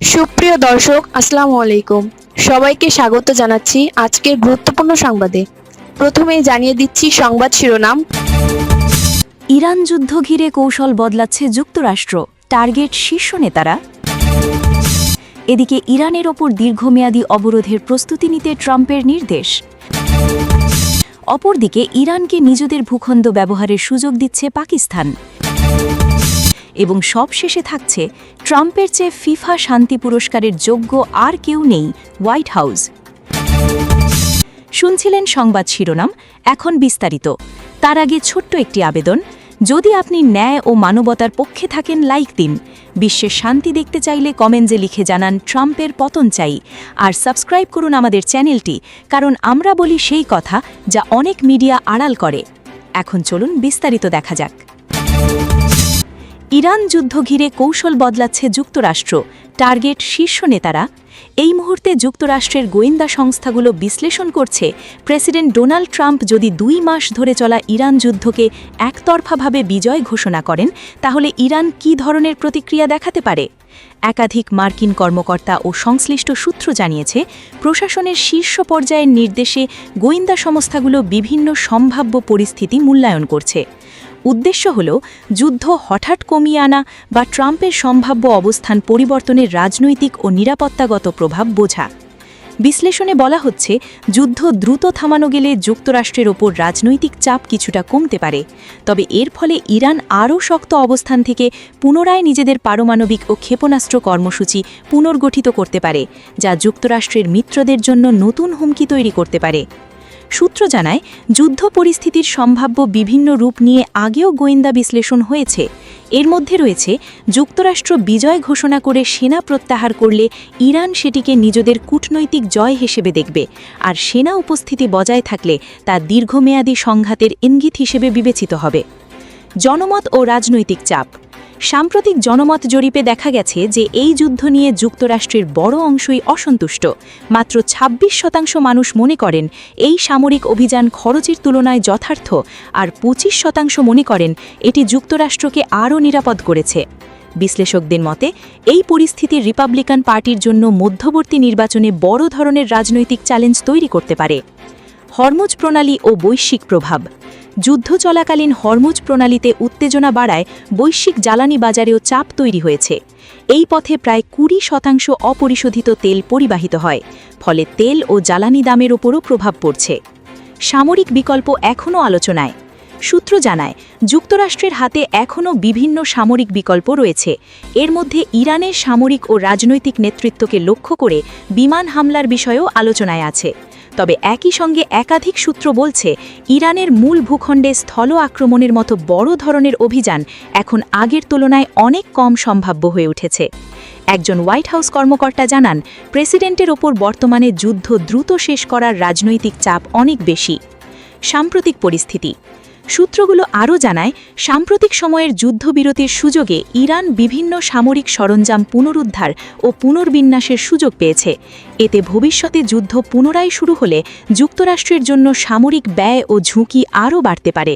সুপ্রিয় দর্শক, আসসালামু আলাইকুম। সবাইকে স্বাগত জানাচ্ছি আজকের গুরুত্বপূর্ণ সংবাদে। প্রথমেই জানিয়ে দিচ্ছি সংবাদ শিরোনাম। ইরান যুদ্ধ ঘিরে কৌশল বদলাচ্ছে যুক্তরাষ্ট্র, টার্গেট শীর্ষ নেতারা। এদিকে ইরানের ওপর দীর্ঘমেয়াদী অবরোধের প্রস্তুতি নিতে ট্রাম্পের নির্দেশ। অপরদিকে ইরানকে নিজেদের ভূখণ্ড ব্যবহারের সুযোগ দিচ্ছে পাকিস্তান। এবং সবশেষে থাকছে ট্রাম্পের চেয়ে ফিফা শান্তি পুরস্কারের যোগ্য আর কেউ নেই, হোয়াইট হাউস। শুনছিলেন সংবাদ শিরোনাম, এখন বিস্তারিত। তার আগে ছোট্ট একটি আবেদন, যদি আপনি ন্যায় ও মানবতার পক্ষে থাকেন লাইক দিন, বিশ্বের শান্তি দেখতে চাইলে কমেন্টে লিখে জানান ট্রাম্পের পতন চাই, আর সাবস্ক্রাইব করুন আমাদের চ্যানেলটি, কারণ আমরা বলি সেই কথা যা অনেক মিডিয়া আড়াল করে। এখন চলুন বিস্তারিত দেখা যাক। ইরান যুদ্ধ ঘিরে কৌশল বদলাচ্ছে যুক্তরাষ্ট্র, টার্গেট শীর্ষ নেতারা। এই মুহূর্তে যুক্তরাষ্ট্রের গোয়েন্দা সংস্থাগুলো বিশ্লেষণ করছে, প্রেসিডেন্ট ডোনাল্ড ট্রাম্প যদি 2 মাস ধরে চলা ইরান যুদ্ধকে একতরফাভাবে বিজয় ঘোষণা করেন, তাহলে ইরান কী ধরনের প্রতিক্রিয়া দেখাতে পারে। একাধিক মার্কিন কর্মকর্তা ও সংশ্লিষ্ট সূত্র জানিয়েছে, প্রশাসনের শীর্ষ পর্যায়ের নির্দেশে গোয়েন্দা সংস্থাগুলো বিভিন্ন সম্ভাব্য পরিস্থিতি মূল্যায়ন করছে। উদ্দেশ্য হল যুদ্ধ হঠাৎ কমিয়ে আনা বা ট্রাম্পের সম্ভাব্য অবস্থান পরিবর্তনের রাজনৈতিক ও নিরাপত্তাগত প্রভাব বোঝা। বিশ্লেষণে বলা হচ্ছে, যুদ্ধ দ্রুত থামানো গেলে যুক্তরাষ্ট্রের ওপর রাজনৈতিক চাপ কিছুটা কমতে পারে, তবে এর ফলে ইরান আরও শক্ত অবস্থান থেকে পুনরায় নিজেদের পারমাণবিক ও ক্ষেপণাস্ত্র কর্মসূচি পুনর্গঠিত করতে পারে, যা যুক্তরাষ্ট্রের মিত্রদের জন্য নতুন হুমকি তৈরি করতে পারে। সূত্র জানায়, যুদ্ধ পরিস্থিতির সম্ভাব্য বিভিন্ন রূপ নিয়ে আগেও গোয়েন্দা বিশ্লেষণ হয়েছে। এর মধ্যে রয়েছে, যুক্তরাষ্ট্র বিজয় ঘোষণা করে সেনা প্রত্যাহার করলে ইরান সেটিকে নিজেদের কূটনৈতিক জয় হিসেবে দেখবে, আর সেনা উপস্থিতি বজায় থাকলে তা দীর্ঘমেয়াদী সংঘাতের ইঙ্গিত হিসেবে বিবেচিত হবে। জনমত ও রাজনৈতিক চাপ। সাম্প্রতিক জনমত জরিপে দেখা গেছে যে এই যুদ্ধ নিয়ে যুক্তরাষ্ট্রের বড় অংশই অসন্তুষ্ট। মাত্র ২৬% মানুষ মনে করেন এই সামরিক অভিযান খরচের তুলনায় যথার্থ, আর ২৫% মনে করেন এটি যুক্তরাষ্ট্রকে আরও নিরাপদ করেছে। বিশ্লেষকদের মতে, এই পরিস্থিতি রিপাবলিকান পার্টির জন্য মধ্যবর্তী নির্বাচনে বড় ধরনের রাজনৈতিক চ্যালেঞ্জ তৈরি করতে পারে। হরমুজ প্রণালী ও বৈশ্বিক প্রভাব। যুদ্ধ চলাকালীন হরমুজ প্রণালীতে উত্তেজনা বাড়ায় বৈশ্বিক জ্বালানি বাজারেও চাপ তৈরি হয়েছে। এই পথে প্রায় 20% অপরিশোধিত তেল পরিবাহিত হয়, ফলে তেল ও জ্বালানি দামের ওপরও প্রভাব পড়ছে। সামরিক বিকল্প এখনও আলোচনায়। সূত্র জানায়, যুক্তরাষ্ট্রের হাতে এখনও বিভিন্ন সামরিক বিকল্প রয়েছে। এর মধ্যে ইরানের সামরিক ও রাজনৈতিক নেতৃত্বকে লক্ষ্য করে বিমান হামলার বিষয়েও আলোচনায় আছে। তবে একই সঙ্গে একাধিক সূত্র বলছে, ইরানের মূল ভূখণ্ডে স্থল আক্রমণের মতো বড় ধরনের অভিযান এখন আগের তুলনায় অনেক কম সম্ভাব্য হয়ে উঠেছে। একজন হোয়াইট হাউস কর্মকর্তা জানান, প্রেসিডেন্টের ওপর বর্তমানে যুদ্ধ দ্রুত শেষ করার রাজনৈতিক চাপ অনেক বেশি। সাম্প্রতিক পরিস্থিতি। সূত্রগুলো আরও জানায়, সাম্প্রতিক সময়ের যুদ্ধবিরতির সুযোগে ইরান বিভিন্ন সামরিক সরঞ্জাম পুনরুদ্ধার ও পুনর্বিন্যাসের সুযোগ পেয়েছে। এতে ভবিষ্যতে যুদ্ধ পুনরায় শুরু হলে যুক্তরাষ্ট্রের জন্য সামরিক ব্যয় ও ঝুঁকি আরও বাড়তে পারে।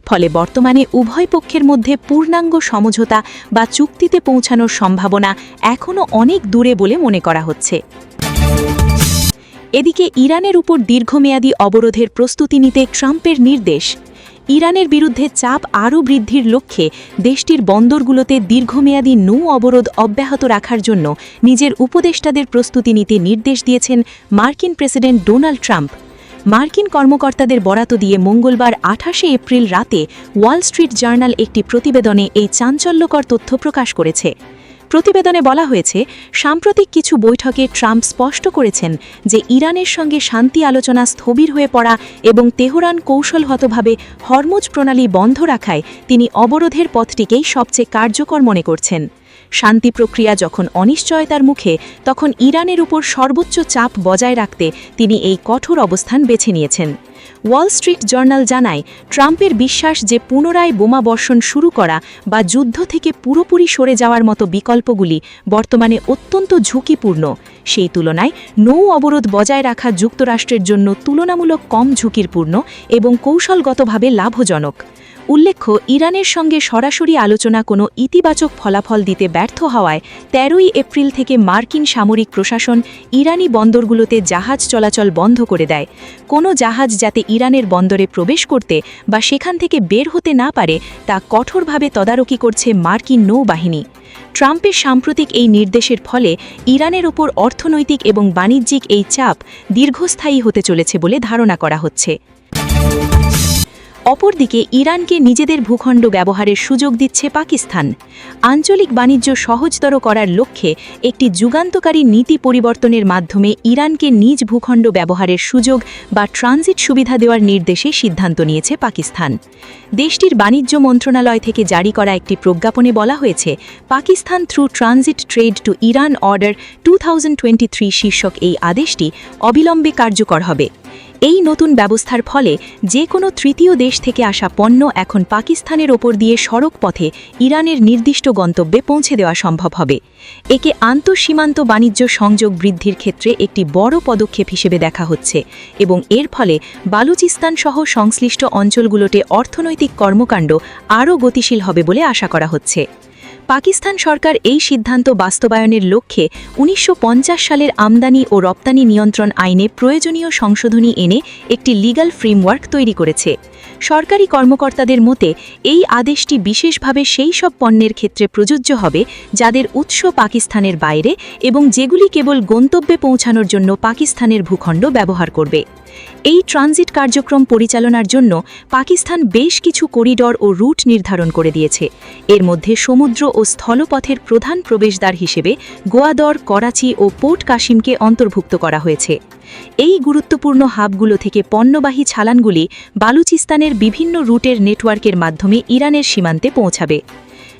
ফলে বর্তমানে উভয় পক্ষের মধ্যে পূর্ণাঙ্গ সমঝোতা বা চুক্তিতে পৌঁছানোর সম্ভাবনা এখনও অনেক দূরে বলে মনে করা হচ্ছে। এদিকে ইরানের উপর দীর্ঘমেয়াদী অবরোধের প্রস্তুতি নিতে ট্রাম্পের নির্দেশ। ইরানের বিরুদ্ধে চাপ আরও বৃদ্ধির লক্ষ্যে দেশটির বন্দরগুলোতে দীর্ঘমেয়াদী নৌ অবরোধ অব্যাহত রাখার জন্য নিজের উপদেষ্টাদের প্রস্তুতি নিতে নির্দেশ দিয়েছেন মার্কিন প্রেসিডেন্ট ডোনাল্ড ট্রাম্প। মার্কিন কর্মকর্তাদের বরাত দিয়ে মঙ্গলবার 28 এপ্রিল রাতে ওয়াল স্ট্রিট জার্নাল একটি প্রতিবেদনে এই চাঞ্চল্যকর তথ্য প্রকাশ করেছে। প্রতিবেদনে বলা হয়েছে, সাম্প্রতিক কিছু বৈঠকে ট্রাম্প স্পষ্ট করেছেন যে ইরানের সঙ্গে শান্তি আলোচনা স্থবির হয়ে পড়া এবং তেহরান কৌশলগতভাবে হরমুজ প্রণালী বন্ধ রাখায় তিনি অবরোধের পথটিকেই সবচেয়ে কার্যকর মনে করছেন। শান্তি প্রক্রিয়া যখন অনিশ্চয়তার মুখে, তখন ইরানের উপর সর্বোচ্চ চাপ বজায় রাখতে তিনি এই কঠোর অবস্থান বেছে নিয়েছেন। ওয়াল স্ট্রিট জার্নাল জানায়, ট্রাম্পের বিশ্বাস যে পুনরায় বোমা বর্ষণ শুরু করা বা যুদ্ধ থেকে পুরোপুরি সরে যাওয়ার মতো বিকল্পগুলি বর্তমানে অত্যন্ত ঝুঁকিপূর্ণ। সেই তুলনায় নৌ অবরোধ বজায় রাখা যুক্তরাষ্ট্রের জন্য তুলনামূলক কম ঝুঁকিপূর্ণ এবং কৌশলগতভাবে লাভজনক। উল্লেখ্য, ইরানের সঙ্গে সরাসরি আলোচনা কোনো ইতিবাচক ফলাফল দিতে ব্যর্থ হওয়ায় ১৩ এপ্রিল থেকে মার্কিন সামরিক প্রশাসন ইরানি বন্দরগুলোতে জাহাজ চলাচল বন্ধ করে দেয়। কোনো জাহাজ যাতে ইরানের বন্দরে প্রবেশ করতে বা সেখান থেকে বের হতে না পারে তা কঠোরভাবে তদারকি করছে মার্কিন নৌবাহিনী। ট্রাম্পের সাম্প্রতিক এই নির্দেশের ফলে ইরানের ওপর অর্থনৈতিক এবং বাণিজ্যিক এই চাপ দীর্ঘস্থায়ী হতে চলেছে বলে ধারণা করা হচ্ছে। অপরদিকে ইরানকে নিজেদের ভূখণ্ড ব্যবহারের সুযোগ দিচ্ছে পাকিস্তান। আঞ্চলিক বাণিজ্য সহজতর করার লক্ষ্যে একটি যুগান্তকারী নীতি পরিবর্তনের মাধ্যমে ইরানকে নিজ ভূখণ্ড ব্যবহারের সুযোগ বা ট্রানজিট সুবিধা দেওয়ার নির্দেশে সিদ্ধান্ত নিয়েছে পাকিস্তান। দেশটির বাণিজ্য মন্ত্রণালয় থেকে জারি করা একটি প্রজ্ঞাপনে বলা হয়েছে, Pakistan through transit trade two Iran order 2023 শীর্ষক এই আদেশটি অবিলম্বে কার্যকর হবে। এই নতুন ব্যবস্থার ফলে যে কোনো তৃতীয় দেশ থেকে আসা পণ্য এখন পাকিস্তানের ওপর দিয়ে সড়ক পথে ইরানের নির্দিষ্ট গন্তব্যে পৌঁছে দেওয়া সম্ভব হবে। একে আন্তঃসীমান্ত বাণিজ্য সংযোগ বৃদ্ধির ক্ষেত্রে একটি বড় পদক্ষেপ হিসেবে দেখা হচ্ছে এবং এর ফলে বালুচিস্তান সহ সংশ্লিষ্ট অঞ্চলগুলোতে অর্থনৈতিক কর্মকাণ্ড আরও গতিশীল হবে বলে আশা করা হচ্ছে। পাকিস্তান সরকার এই সিদ্ধান্ত বাস্তবায়নের লক্ষ্যে ১৯৫০ সালের আমদানি ও রপ্তানি নিয়ন্ত্রণ আইনে প্রয়োজনীয় সংশোধনী এনে একটি লিগ্যাল ফ্রেমওয়ার্ক তৈরি করেছে। সরকারি কর্মকর্তাদের মতে এই আদেশটি বিশেষভাবে সেই সব পণ্যের ক্ষেত্রে প্রযোজ্য হবে যাদের উৎস পাকিস্তানের বাইরে এবং যেগুলি কেবল গন্তব্যে পৌঁছানোর জন্য পাকিস্তানের ভূখণ্ড ব্যবহার করবে। এই ট্রানজিট কার্যক্রম পরিচালনার জন্য পাকিস্তান বেশ কিছু করিডর ও রুট নির্ধারণ করে দিয়েছে। এর মধ্যে সমুদ্র ও স্থলপথের প্রধান প্রবেশদ্বার হিসেবে গোয়াদর, করাচি ও পোর্ট কাসিমকে অন্তর্ভুক্ত করা হয়েছে। এই গুরুত্বপূর্ণ হাবগুলো থেকে পণ্যবাহী চালানগুলি বালুচিস্তানের বিভিন্ন রুটের নেটওয়ার্কের মাধ্যমে ইরানের সীমান্তে পৌঁছাবে।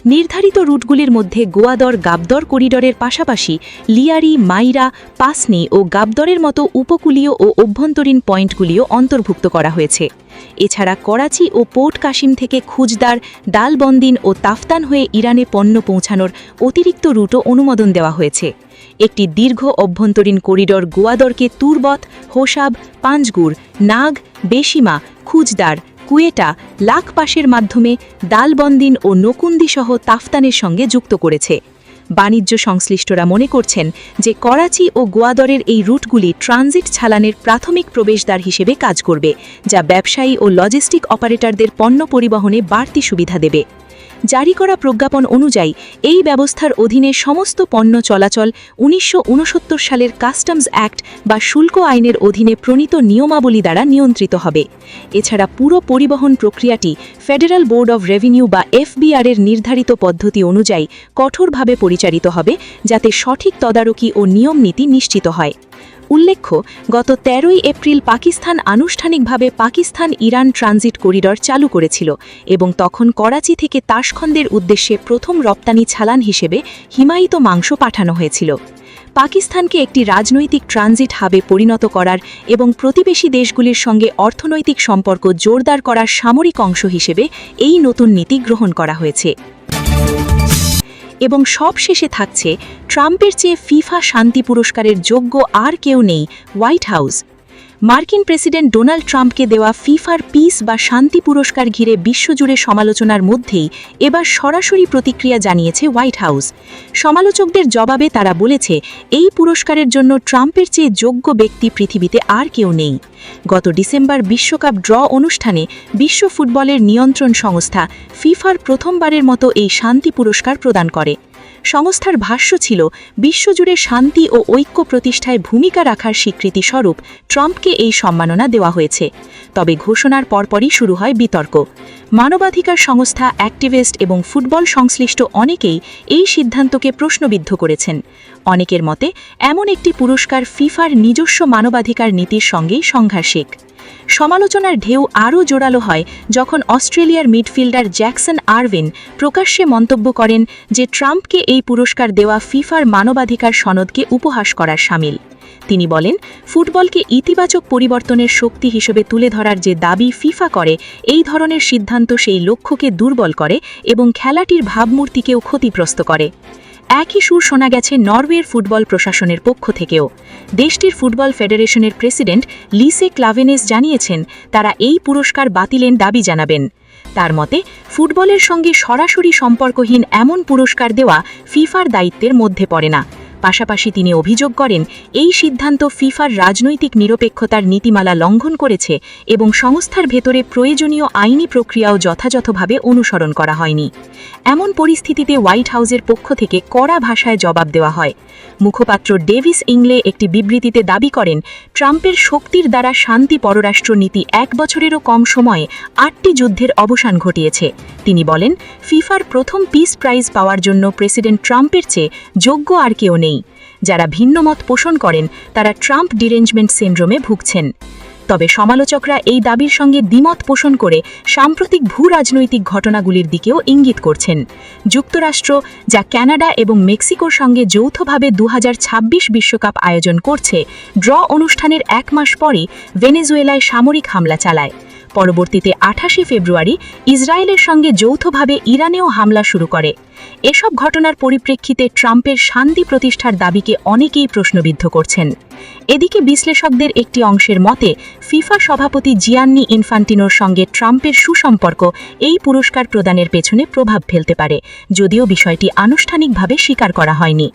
নির্ধারিত রুটগুলির মধ্যে গোয়াদর গাবদর করিডরের পাশাপাশি লিয়ারি, মাইরা, পাসনি ও গাবদরের মতো উপকূলীয় ও অভ্যন্তরীণ পয়েন্টগুলিও অন্তর্ভুক্ত করা হয়েছে। এছাড়া করাচি ও পোর্ট কাসিম থেকে খুজদার, দালবন্দিন ও তাফতান হয়ে ইরানে পণ্য পৌঁছানোর অতিরিক্ত রুটও অনুমোদন দেওয়া হয়েছে। একটি দীর্ঘ অভ্যন্তরীণ করিডর গোয়াদরকে তুরবত, হোসাব, পাঞ্জগুর, নাগ, বেশিমা, খুজদার, কুয়েটা, লাখ পাশের মাধ্যমে দালবন্দিন ও নকুন্দি সহ তাফতানের সঙ্গে যুক্ত করেছে। বাণিজ্য সংশ্লিষ্টরা মনে করছেন যে করাচি ও গোয়াদরের এই রুটগুলি ট্রানজিট চালানের প্রাথমিক প্রবেশদ্বার হিসেবে কাজ করবে, যা ব্যবসায়ী ও লজিস্টিক অপারেটরদের পণ্য পরিবহনে বাড়তি সুবিধা দেবে। জারি করা প্রজ্ঞাপন অনুযায়ী এই ব্যবস্থার অধীনে সমস্ত পণ্য চলাচল ১৯৬৯ সালের কাস্টমস অ্যাক্ট বা শুল্ক আইনের অধীনে প্রণীত নিয়মাবলী দ্বারা নিয়ন্ত্রিত হবে। এছাড়া পুরো পরিবহন প্রক্রিয়াটি ফেডারেল বোর্ড অব রেভিনিউ বা FBR এর নির্ধারিত পদ্ধতি অনুযায়ী কঠোরভাবে পরিচালিত হবে, যাতে সঠিক তদারকি ও নিয়মনীতি নিশ্চিত হয়। উল্লেখ্য, গত ১৩ এপ্রিল পাকিস্তান আনুষ্ঠানিকভাবে পাকিস্তান-ইরান ট্রানজিট করিডর চালু করেছিল এবং তখন করাচি থেকে তাশখন্দের উদ্দেশ্যে প্রথম রপ্তানি চালান হিসেবে হিমায়িত মাংস পাঠানো হয়েছিল। পাকিস্তানকে একটি রাজনৈতিক ট্রানজিট হাবে পরিণত করার এবং প্রতিবেশী দেশগুলির সঙ্গে অর্থনৈতিক সম্পর্ক জোরদার করার সামরিক অংশ হিসেবে এই নতুন নীতি গ্রহণ করা হয়েছে। এবং সবশেষে থাকছে, ট্রাম্পের চেয়ে ফিফা শান্তি পুরস্কারের যোগ্য আর কেউ নেই, হোয়াইট হাউস। মার্কিন প্রেসিডেন্ট ডোনাল্ড ট্রাম্পকে দেওয়া ফিফার পিস বা শান্তি পুরস্কার ঘিরে বিশ্বজুড়ে সমালোচনার মধ্যেই এবার সরাসরি প্রতিক্রিয়া জানিয়েছে হোয়াইট হাউস। সমালোচকদের জবাবে তারা বলেছে, এই পুরস্কারের জন্য ট্রাম্পের চেয়ে যোগ্য ব্যক্তি পৃথিবীতে আর কেউ নেই। গত ডিসেম্বর বিশ্বকাপ ড্র অনুষ্ঠানে বিশ্ব ফুটবলের নিয়ন্ত্রণ সংস্থা ফিফার প্রথমবারের মতো এই শান্তি পুরস্কার প্রদান করে। সংস্থার ভাষ্য ছিল, বিশ্বজুড়ে শান্তি ও ঐক্য প্রতিষ্ঠায় ভূমিকা রাখার স্বীকৃতি স্বরূপ ট্রাম্পকে এই সম্মাননা দেওয়া হয়েছে। তবে ঘোষণার পরপরই শুরু হয় বিতর্ক। মানবাধিকার সংস্থা, অ্যাক্টিভিস্ট এবং ফুটবল সংশ্লিষ্ট অনেকেই এই সিদ্ধান্তকে প্রশ্নবিদ্ধ করেছেন। অনেকের মতে, এমন একটি পুরস্কার ফিফার নিজস্ব মানবাধিকার নীতির সঙ্গেই সংঘর্ষিক। সমালোচনার ঢেউ আরও জোরালো হয় যখন অস্ট্রেলিয়ার মিডফিল্ডার জ্যাকসন আরভিন প্রকাশ্যে মন্তব্য করেন যে ট্রাম্পকে এই পুরস্কার দেওয়া ফিফার মানবাধিকার সনদকে উপহাস করার শামিল। তিনি বলেন, ফুটবলকে ইতিবাচক পরিবর্তনের শক্তি হিসেবে তুলে ধরার যে দাবি ফিফা করে, এই ধরনের সিদ্ধান্ত সেই লক্ষ্যকে দুর্বল করে এবং খেলাটির ভাবমূর্তিকেও ক্ষতিগ্রস্ত করে। একই সুর শোনা গেছে নরওয়ের ফুটবল প্রশাসনের পক্ষ থেকেও। দেশটির ফুটবল ফেডারেশনের প্রেসিডেন্ট লিসে ক্লাভেনেস জানিয়েছেন, তারা এই পুরস্কার বাতিলের দাবি জানাবেন। তার মতে ফুটবলের সঙ্গে সরাসরি সম্পর্কহীন এমন পুরস্কার দেওয়া ফিফার দায়িত্বের মধ্যে পড়ে না। পাশাপাশি তিনি অভিযোগ করেন এই সিদ্ধান্ত ফিফার রাজনৈতিক নিরপেক্ষতার নীতিমালা লঙ্ঘন করেছে এবং সংস্থার ভেতরে প্রয়োজনীয় আইনি প্রক্রিয়াও যথাযথভাবে অনুসরণ করা হয়নি। এমন পরিস্থিতিতে হোয়াইট হাউসের পক্ষ থেকে কড়া ভাষায় জবাব দেওয়া হয়। মুখপাত্র ডেভিস ইংলে একটি বিবৃতিতে দাবি করেন, ট্রাম্পের শক্তির দ্বারা শান্তি পররাষ্ট্র নীতি 1 বছরেরও কম সময়ে 8টি যুদ্ধের অবসান ঘটিয়েছে। তিনি বলেন, ফিফার প্রথম পিস প্রাইজ পাওয়ার জন্য প্রেসিডেন্ট ট্রাম্পের চেয়ে যোগ্য আর কেউ নেই। যারা ভিন্নমত পোষণ করেন তারা ট্রাম্প ডিরেঞ্জমেন্ট সিন্ড্রোমে ভুগছেন। তবে সমালোচকরা এই দাবির সঙ্গে দ্বিমত পোষণ করে সাম্প্রতিক ভূ-রাজনৈতিক ঘটনাগুলির দিকেও ইঙ্গিত করছেন। যুক্তরাষ্ট্র, যা কানাডা এবং মেক্সিকোর সঙ্গে যৌথভাবে 2026 বিশ্বকাপ আয়োজন করছে, ড্র অনুষ্ঠানের 1 মাস পরই ভেনেজুয়েলায় সামরিক হামলা চালায়। পরবর্তীতে 28 ফেব্রুয়ারি ইসরায়েলের সঙ্গে যৌথভাবে ইরানেও হামলা শুরু করে। এসব ঘটনার পরিপ্রেক্ষিতে ট্রাম্পের শান্তি প্রতিষ্ঠার দাবিকে অনেকেই প্রশ্নবিদ্ধ করছেন। এদিকে বিশ্লেষকদের একটি অংশের মতে ফিফা সভাপতি জিয়ান্নি ইনফান্টিনোর সঙ্গে ট্রাম্পের সুসম্পর্ক এই পুরস্কার প্রদানের পেছনে প্রভাব ফেলতে পারে, যদিও বিষয়টি আনুষ্ঠানিকভাবে স্বীকার করা হয়নি।